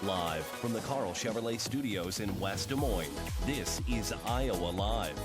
Live from the Carl Chevrolet Studios in West Des Moines, this is Iowa Live.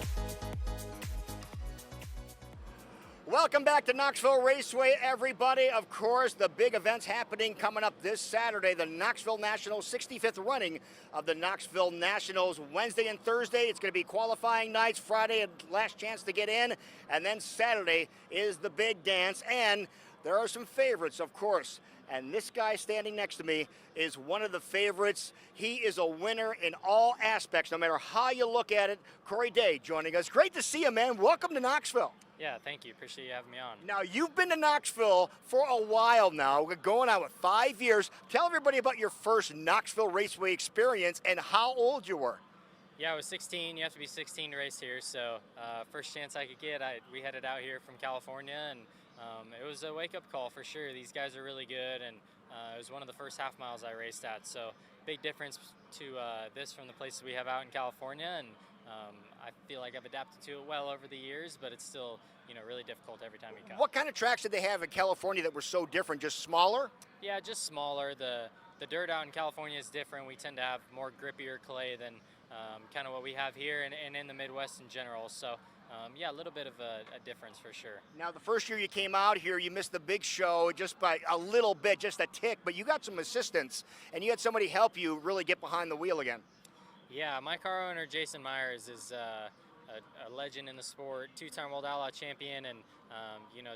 Welcome back to Knoxville Raceway, everybody. Of course, the big events happening coming up this Saturday, the Knoxville Nationals, 65th running of the Knoxville Nationals. Wednesday and Thursday, it's going to be qualifying nights. Friday, a last chance to get in. And then Saturday is the big dance. And there are some favorites, of course. And this guy standing next to me is one of the favorites. He is a winner in all aspects, no matter how you look at it. Cory Day joining us. Great to see you, man. Welcome to Knoxville. Yeah, thank you. Appreciate you having me on. Now, you've been to Knoxville for a while now. We're going on with 5 years. Tell everybody about your first Knoxville Raceway experience and how old you were. Yeah, I was 16. You have to be 16 to race here. So first chance I could get, we headed out here from California, and it was a wake-up call for sure. These guys are really good, and it was one of the first half miles I raced at. So big difference to this from the places we have out in California, and I feel like I've adapted to it well over the years, but it's still, really difficult every time you come. What kind of tracks did they have in California that were so different? Just smaller? Yeah, just smaller. The dirt out in California is different. We tend to have more grippier clay than kind of what we have here and in the Midwest in general. So, yeah, a little bit of a difference for sure. Now, the first year you came out here, you missed the big show just by a little bit, just a tick, but you got some assistance, and you had somebody help you really get behind the wheel again. Yeah, my car owner, Jason Myers, is a legend in the sport, two-time World Outlaw champion, and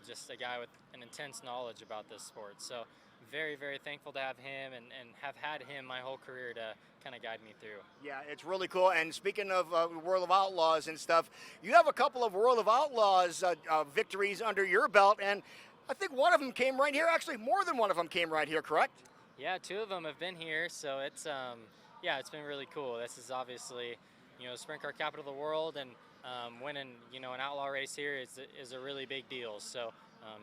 just a guy with an intense knowledge about this sport. So very, very thankful to have him and have had him my whole career to kind of guide me through. Yeah, it's really cool. And speaking of World of Outlaws and stuff, you have a couple of World of Outlaws victories under your belt, and I think one of them came right here. Actually, more than one of them came right here, correct? Yeah, two of them have been here, so it's yeah, it's been really cool. This is obviously, sprint car capital of the world, and winning, an outlaw race here is a really big deal. So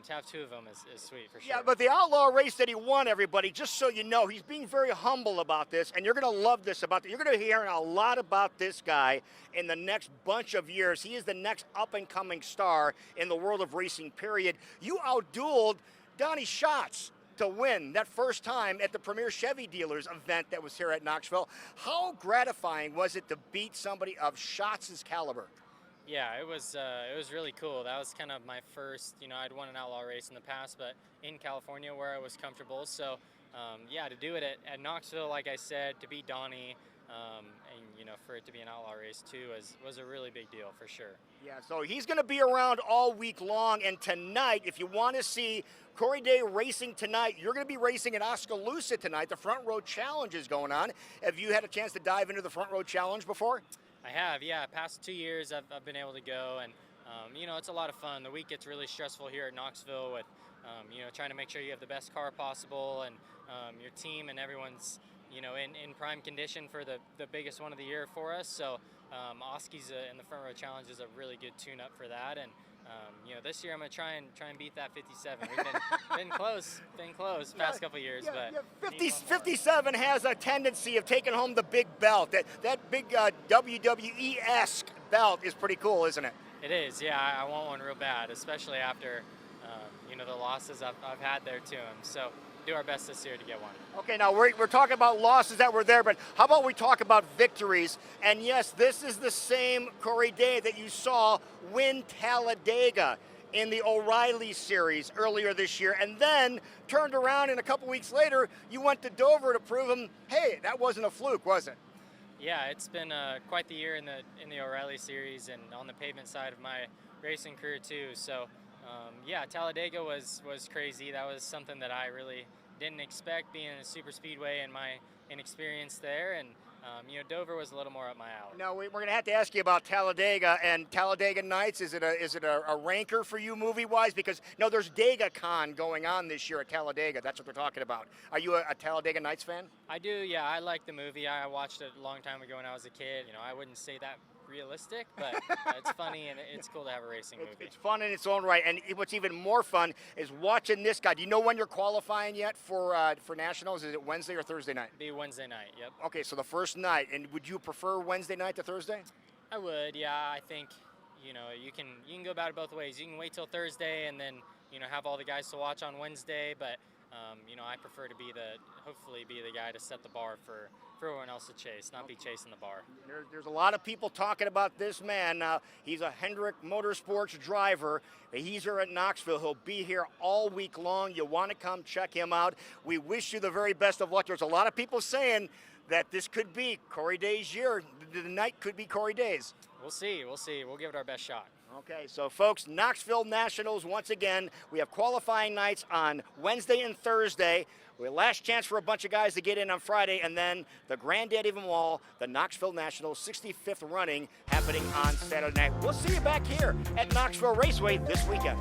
to have two of them is sweet for sure. Yeah, but the outlaw race that he won, everybody, just so you know, he's being very humble about this, and you're going to love this about it. You're going to hear a lot about this guy in the next bunch of years. He is the next up-and-coming star in the world of racing, period. You outdueled Donnie Schatz to win that first time at the Premier Chevy Dealers event that was here at Knoxville. How gratifying was it to beat somebody of Schatz's caliber? Yeah, it was really cool. That was kind of my first, I'd won an outlaw race in the past, but in California where I was comfortable. So, yeah, to do it at Knoxville, like I said, to beat Donnie, and, for it to be an outlaw race too was a really big deal for sure. Yeah, so he's going to be around all week long, and tonight, if you want to see Cory Day racing tonight, you're going to be racing in Oskaloosa tonight. The Front Row Challenge is going on. Have you had a chance to dive into the Front Row Challenge before? I have, yeah. Past 2 years I've been able to go, and it's a lot of fun. The week gets really stressful here at Knoxville with trying to make sure you have the best car possible, and your team and everyone's in prime condition for the biggest one of the year for us. So Oski's in the Front Row Challenge is a really good tune-up for that, and this year I'm gonna try and beat that 57. We've been close past couple years, but 57 has a tendency of taking home the big belt. That big WWE-esque belt is pretty cool, isn't it? It is, yeah. I want one real bad, especially after the losses I've had there to him. So do our best this year to get one. Okay, now we're talking about losses that were there, but how about we talk about victories? And yes, this is the same Cory Day that you saw win Talladega in the O'Reilly Series earlier this year, and then turned around and a couple weeks later, you went to Dover to prove him, hey, that wasn't a fluke, was it? Yeah, it's been quite the year in the O'Reilly Series and on the pavement side of my racing career too. So yeah, Talladega was crazy. That was something that I really didn't expect, being in a super speedway and my inexperience there, and Dover was a little more up my alley. Now we're going to have to ask you about Talladega and Talladega Nights. Is it a ranker for you movie-wise? Because no, there's DegaCon going on this year at Talladega. That's what they're talking about. Are you a Talladega Nights fan? I do. Yeah, I like the movie. I watched it a long time ago when I was a kid. I wouldn't say that realistic, but it's funny and it's cool to have a racing movie. It's fun in its own right, and what's even more fun is watching this guy. Do you know when you're qualifying yet for Nationals? Is it Wednesday or Thursday night? It'll be Wednesday night, yep. Okay, so the first night, and would you prefer Wednesday night to Thursday? I would, yeah. I think, you can go about it both ways. You can wait till Thursday and then, have all the guys to watch on Wednesday, but you know, I prefer to hopefully be the guy to set the bar for everyone else to chase, not be chasing the bar. There's a lot of people talking about this man. He's a Hendrick Motorsports driver. He's here at Knoxville. He'll be here all week long. You want to come check him out. We wish you the very best of luck. There's a lot of people saying that this could be Cory Day's year. The night could be Cory Day's. We'll see. We'll see. We'll give it our best shot. Okay, so folks, Knoxville Nationals, once again, we have qualifying nights on Wednesday and Thursday. We have last chance for a bunch of guys to get in on Friday, and then the granddaddy of them all, the Knoxville Nationals 65th running happening on Saturday night. We'll see you back here at Knoxville Raceway this weekend.